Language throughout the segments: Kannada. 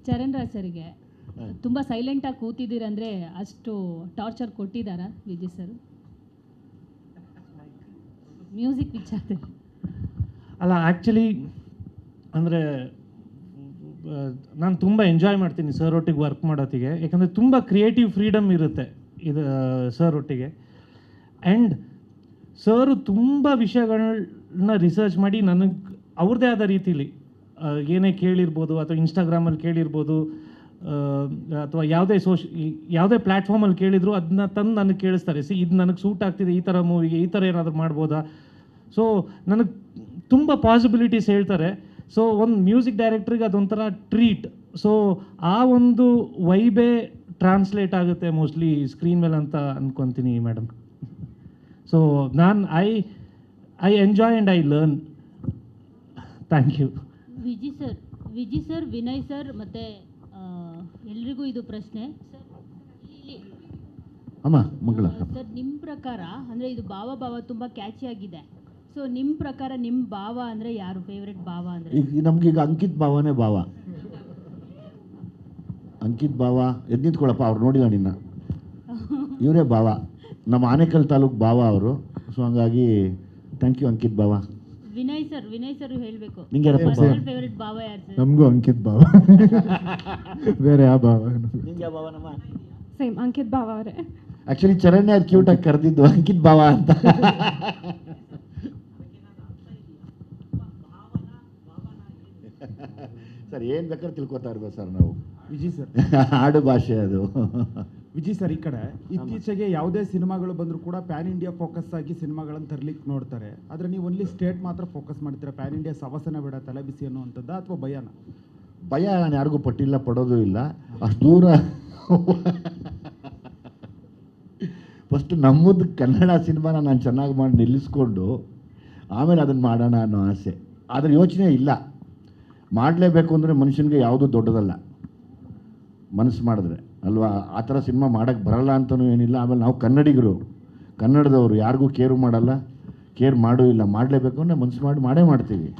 ಚರಣ್ ರಾಜ್ ಸರ್ಗೆ ತುಂಬ ಸೈಲೆಂಟಾಗಿ ಕೂತಿದ್ದೀರಂದರೆ ಅಷ್ಟು ಟಾರ್ಚರ್ ಕೊಟ್ಟಿದ್ದಾರಾ ವಿಜಯ್ ಸರ್ ಮ್ಯೂಸಿಕ್ ವಿಚಾರದಲ್ಲಿ? ಅಲ್ಲ, ಆ್ಯಕ್ಚುಲಿ ಅಂದರೆ ನಾನು ತುಂಬ ಎಂಜಾಯ್ ಮಾಡ್ತೀನಿ ಸರ್ ಒಟ್ಟಿಗೆ ವರ್ಕ್ ಮಾಡೋತ್ತಿಗೆ. ಯಾಕಂದರೆ ತುಂಬ ಕ್ರಿಯೇಟಿವ್ ಫ್ರೀಡಮ್ ಇರುತ್ತೆ ಇದು ಸರ್ ಒಟ್ಟಿಗೆ. ಆ್ಯಂಡ್ ಸರು ತುಂಬ ವಿಷಯಗಳನ್ನ ರಿಸರ್ಚ್ ಮಾಡಿ ನನಗೆ ಅವ್ರದ್ದೇ ಆದ ರೀತಿಲಿ ಏನೇ ಕೇಳಿರ್ಬೋದು ಅಥವಾ ಇನ್ಸ್ಟಾಗ್ರಾಮಲ್ಲಿ ಕೇಳಿರ್ಬೋದು ಅಥವಾ ಯಾವುದೇ ಪ್ಲ್ಯಾಟ್ಫಾರ್ಮಲ್ಲಿ ಕೇಳಿದ್ರು ಅದನ್ನ ತಂದು ನನಗೆ ಕೇಳಿಸ್ತಾರೆ. ಇದು ನನಗೆ ಸೂಟ್ ಆಗ್ತಿದೆ, ಈ ಥರ ಮೂವಿಗೆ ಈ ಥರ ಏನಾದರೂ ಮಾಡ್ಬೋದಾ. ಸೊ ನನಗೆ ತುಂಬ ಪಾಸಿಬಿಲಿಟೀಸ್ ಹೇಳ್ತಾರೆ. ಸೊ ಒಂದು ಮ್ಯೂಸಿಕ್ ಡೈರೆಕ್ಟ್ರಿಗೆ ಅದೊಂಥರ ಟ್ರೀಟ್. ಸೊ ಆ ಒಂದು ವೈಬೇ ಟ್ರಾನ್ಸ್ಲೇಟ್ ಆಗುತ್ತೆ ಮೋಸ್ಟ್ಲಿ ಸ್ಕ್ರೀನ್ ಮೇಲೆ ಅಂತ ಅಂದ್ಕೊತೀನಿ ಮೇಡಮ್. ಸೊ ನಾನು I enjoy and I learn. Thank you. Vijay sir, Vinay sir ಮತ್ತು ಎಲ್ರಿಗೂ ಇದು ಪ್ರಶ್ನೆ ಸರ್. ಅಮ್ಮ ಮಗಳ ಸರ್, ನಿಮ್ಮ ಪ್ರಕಾರ ಅಂದರೆ ಇದು ಭಾವ ತುಂಬ ಕ್ಯಾಚಿ ಆಗಿದೆ. ಸೊ ನಿಮ್ಮ ಪ್ರಕಾರ ನಿಮ್ಮ ಭಾವ ಅಂದರೆ ಯಾರು ಫೇವ್ರೆಟ್ ಭಾವ ಅಂದರೆ? ಈಗ ನಮ್ಗೀಗ ಅಂಕಿತ್ ಭಾವನೇ ಭಾವ. ಅಂಕಿತ್ ಭಾವ ಎದ್ದು ನಿಂತ್ಕೊಳ್ಳಪ್ಪ, ಅವ್ರು ನೋಡಿಲ್ಲ ನಿನ್ನ, ಇವರೇ ಭಾವ, ನಮ್ಮ ಆನೇಕಲ್ ತಾಲೂಕು ಭಾವ ಅವರು. ಸೊ ಹಂಗಾಗಿ ಥ್ಯಾಂಕ್ ಯು ಅಂಕಿತ್ ಭಾವ. ವಿನಯ್ ಸರ್ ಹೇಳಬೇಕು, ನಿಂಗೆ ಫೇವ್ರೆಟ್ ಭಾವ ಯಾರು ಸರ್? ನಮಗೂ ಅಂಕಿತ್ ಭಾವ. ಬೇರೆ ಯಾವ ಭಾವ? ನಿಂಗೆ ಯಾವ ಭಾವ? ನಮ್ಮ ಸೇಮ್ ಅಂಕಿತ್ ಭಾವ ಅವರೇ. ಆ್ಯಕ್ಚುಲಿ ಚರಣ್ಯ ಅದು ಕ್ಯೂಟಾಗಿ ಕರೆದಿದ್ದು ಅಂಕಿತ್ ಭಾವ ಅಂತ. ಸರ್ ಏನು ಬೇಕಾದ್ರೆ ತಿಳ್ಕೊತಾ ಇರ್ಬೇಕು ಸರ್ ನಾವು. ವಿಜಯ್ ಸರ್, ಆಡು ಭಾಷೆ ಅದು. ವಿಜಯ್ ಸರ್, ಈ ಕಡೆ ಇತ್ತೀಚೆಗೆ ಯಾವುದೇ ಸಿನಿಮಾಗಳು ಬಂದರೂ ಕೂಡ ಪ್ಯಾನ್ ಇಂಡಿಯಾ ಫೋಕಸ್ ಆಗಿ ಸಿನಿಮಾಗಳನ್ನು ತರಲಿಕ್ಕೆ ನೋಡ್ತಾರೆ. ಆದರೆ ನೀವು ಓನ್ಲಿ ಸ್ಟೇಟ್ ಮಾತ್ರ ಫೋಕಸ್ ಮಾಡ್ತೀರಾ. ಪ್ಯಾನ್ ಇಂಡಿಯಾ ಸವಸನ ಬೇಡ ತಲೆ ಬಿಸಿ ಅನ್ನುವಂಥದ್ದು ಅಥವಾ ಭಯನ? ಭಯ ನಾನು ಯಾರಿಗೂ ಪಟ್ಟಿಲ್ಲ, ಪಡೋದು ಇಲ್ಲ. ಅಷ್ಟು ದೂರ ಫಸ್ಟ್ ನಮ್ಮದು ಕನ್ನಡ ಸಿನಿಮಾನ ನಾನು ಚೆನ್ನಾಗಿ ಮಾಡಿ ನಿಲ್ಲಿಸ್ಕೊಂಡು ಆಮೇಲೆ ಅದನ್ನು ಮಾಡೋಣ ಅನ್ನೋ ಆಸೆ. ಆದರೆ ಯೋಚನೆ ಇಲ್ಲ, ಮಾಡಲೇಬೇಕು ಅಂದರೆ ಮನುಷ್ಯನಿಗೆ ಯಾವುದೂ ದೊಡ್ಡದಲ್ಲ ಮನಸ್ಸು ಮಾಡಿದ್ರೆ ಅಲ್ವಾ. ಆ ಥರ ಸಿನಿಮಾ ಮಾಡೋಕ್ಕೆ ಬರಲ್ಲ ಅಂತಲೂ ಏನಿಲ್ಲ. ಆಮೇಲೆ ನಾವು ಕನ್ನಡಿಗರು, ಕನ್ನಡದವರು, ಯಾರಿಗೂ ಕೇರು ಮಾಡಲ್ಲ, ಕೇರ್ ಮಾಡೂ ಇಲ್ಲ. ಮಾಡಲೇಬೇಕು ಅಂದರೆ ಮನಸ್ಸು ಮಾಡೇ ಮಾಡ್ತೀವಿ.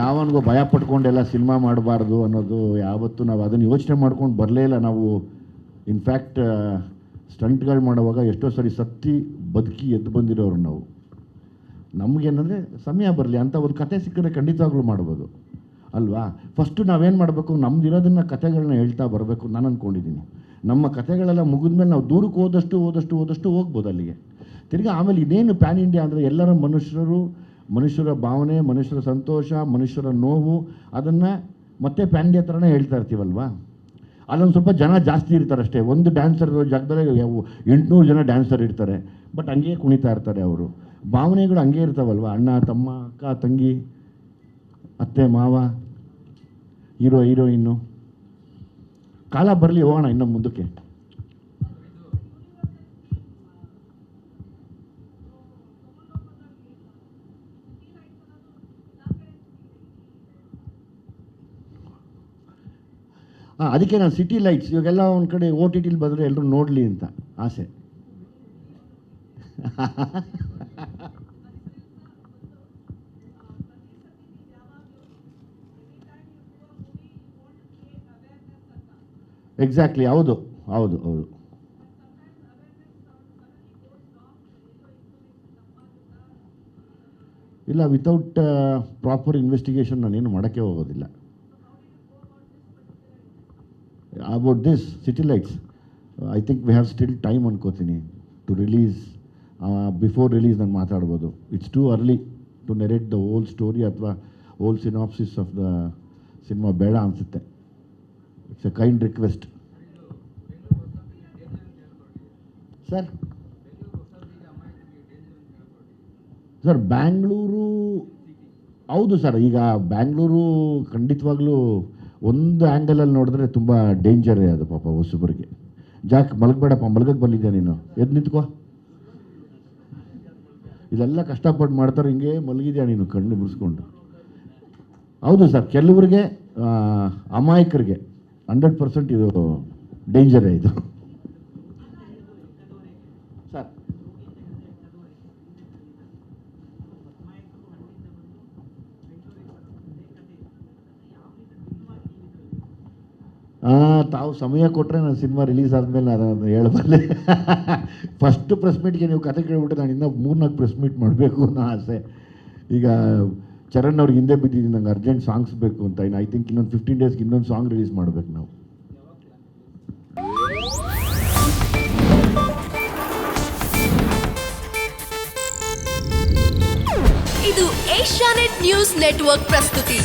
ಯಾವನಿಗೂ ಭಯ ಪಟ್ಕೊಂಡೆಲ್ಲ ಸಿನಿಮಾ ಮಾಡಬಾರ್ದು ಅನ್ನೋದು ಯಾವತ್ತೂ ನಾವು ಅದನ್ನು ಯೋಚನೆ ಮಾಡ್ಕೊಂಡು ಬರಲೇ ಇಲ್ಲ. ನಾವು ಇನ್ಫ್ಯಾಕ್ಟ್ ಸ್ಟಂಟ್ಗಳು ಮಾಡುವಾಗ ಎಷ್ಟೋ ಸರಿ ಸತ್ತಿ ಬದುಕಿ ಎದ್ದು ಬಂದಿರೋರು ನಾವು. ನಮಗೇನಂದರೆ ಸಮಯ ಬರಲಿ ಅಂತ ಒಂದು ಕತೆ ಸಿಕ್ಕರೆ ಖಂಡಿತವಾಗ್ಲೂ ಮಾಡ್ಬೋದು ಅಲ್ವಾ. ಫಸ್ಟು ನಾವೇನು ಮಾಡಬೇಕು, ನಮ್ದಿರೋದನ್ನು ಕತೆಗಳನ್ನ ಹೇಳ್ತಾ ಬರಬೇಕು ನಾನು ಅಂದ್ಕೊಂಡಿದ್ದೀನಿ. ನಮ್ಮ ಕತೆಗಳೆಲ್ಲ ಮುಗಿದ್ಮೇಲೆ ನಾವು ದೂರಕ್ಕೆ ಓದಷ್ಟು ಹೋಗ್ಬೋದು ಅಲ್ಲಿಗೆ ತಿರ್ಗಿ. ಆಮೇಲೆ ಇನ್ನೇನು ಪ್ಯಾನ್ ಇಂಡಿಯಾ ಅಂದರೆ ಎಲ್ಲರ ಮನುಷ್ಯರ ಭಾವನೆ, ಮನುಷ್ಯರ ಸಂತೋಷ, ಮನುಷ್ಯರ ನೋವು, ಅದನ್ನು ಮತ್ತೆ ಪ್ಯಾನ್ ಇಂಡಿಯಾ ಥರನೇ ಹೇಳ್ತಾ ಇರ್ತೀವಲ್ವಾ. ಅಲ್ಲೊಂದು ಸ್ವಲ್ಪ ಜನ ಜಾಸ್ತಿ ಇರ್ತಾರೆ ಅಷ್ಟೇ. ಒಂದು ಡ್ಯಾನ್ಸರ್ ಜಾಗದಲ್ಲಿ 800 ಜನ ಡ್ಯಾನ್ಸರ್ ಇರ್ತಾರೆ, ಬಟ್ ಹಂಗೆ ಕುಣಿತಾ ಇರ್ತಾರೆ ಅವರು. ಭಾವನೆಗಳು ಹಂಗೆ ಇರ್ತಾವಲ್ವ. ಅಣ್ಣ ತಮ್ಮ, ಅಕ್ಕ ತಂಗಿ, ಅತ್ತೆ ಮಾವ, ಹೀರೋಯಿನ್ನು. ಕಾಲ ಬರಲಿ, ಹೋಗೋಣ ಇನ್ನು ಮುಂದಕ್ಕೆ. ಅದಕ್ಕೆ ನಾನು ಸಿಟಿ ಲೈಟ್ಸ್ ಇವಾಗೆಲ್ಲ ಒಂದು ಕಡೆ OTTಲಿ ಬಂದರೆ ಎಲ್ಲರೂ ನೋಡಲಿ ಅಂತ ಆಸೆ. ಎಕ್ಸಾಕ್ಟ್ಲಿ, ಹೌದು. ಇಲ್ಲ, ವಿತೌಟ್ ಪ್ರಾಪರ್ ಇನ್ವೆಸ್ಟಿಗೇಷನ್ ನಾನೇನು ಮಾಡೋಕ್ಕೆ ಹೋಗೋದಿಲ್ಲ. About this city lights I think we have still time ಅನ್ಕೋತೀನಿ ಟು ರಿಲೀಸ್. ಬಿಫೋರ್ ರಿಲೀಸ್ ನಾನು ಮಾತಾಡ್ಬೋದು. It's too early to narrate the whole story ಅಥವಾ whole synopsis of the cinema ಬೇಡ ಅನಿಸುತ್ತೆ. It's a kind request. Sir Bangalore, ಹೌದು ಸರ್. ಈಗ ಬ್ಯಾಂಗ್ಳೂರು ಖಂಡಿತವಾಗ್ಲೂ ಒಂದು ಆ್ಯಂಗಲಲ್ಲಿ ನೋಡಿದ್ರೆ ತುಂಬ ಡೇಂಜರೇ ಅದು ಪಾಪ ಹೊಸಬರಿಗೆ. ಮಲಗಬೇಡಪ್ಪ, ಮಲಗಕ್ಕೆ ಬಂದಿದ್ದೆ ನೀನು, ಎದ್ದು ನಿಂತ್ಕೋ. ಇದೆಲ್ಲ ಕಷ್ಟಪಟ್ಟು ಮಾಡ್ತಾರೆ, ಹಿಂಗೆ ಮಲಗಿದ್ಯಾ ನೀನು ಕಣ್ಣು ಬಿಡಿಸ್ಕೊಂಡು. ಹೌದು ಸರ್, ಕೆಲವರಿಗೆ ಅಮಾಯಕರಿಗೆ 100% ಇದು ಡೇಂಜರೇ ಇದು ಸರ್. ತಾವು ಸಮಯ ಕೊಟ್ಟರೆ ನಾನು ಸಿನಿಮಾ ರಿಲೀಸ್ ಆದಮೇಲೆ ನಾನು ಅದನ್ನು ಹೇಳಬಲ್ಲೆ. ಫಸ್ಟ್ ಪ್ರೆಸ್ ಮೀಟ್ಗೆ ನೀವು ಕತೆ ಕೇಳಿಬಿಟ್ರೆ ನಾನು ಇನ್ನೂ 3-4 ಪ್ರೆಸ್ ಮೀಟ್ ಮಾಡಬೇಕು ಅನ್ನೋ ಆಸೆ. ಈಗ ಚರಣ್ ಅವ್ರಿಗೆ ಹಿಂದೆ ಬಿದ್ದಿದ್ದೀನಿ, ನಂಗೆ ಅರ್ಜೆಂಟ್ ಸಾಂಗ್ಸ್ ಬೇಕು ಅಂತ. ಐ ಥಿಂಕ್ ಇನ್ನೊಂದು 15 ಡೇಸ್ಗೆ ಇನ್ನೊಂದು ಸಾಂಗ್ ರಿಲೀಸ್ ಮಾಡಬೇಕು ನಾವು. ಇದು ಏಷ್ಯಾನೆಟ್ ನ್ಯೂಸ್ ನೆಟ್ವರ್ಕ್ ಪ್ರಸ್ತುತಿ.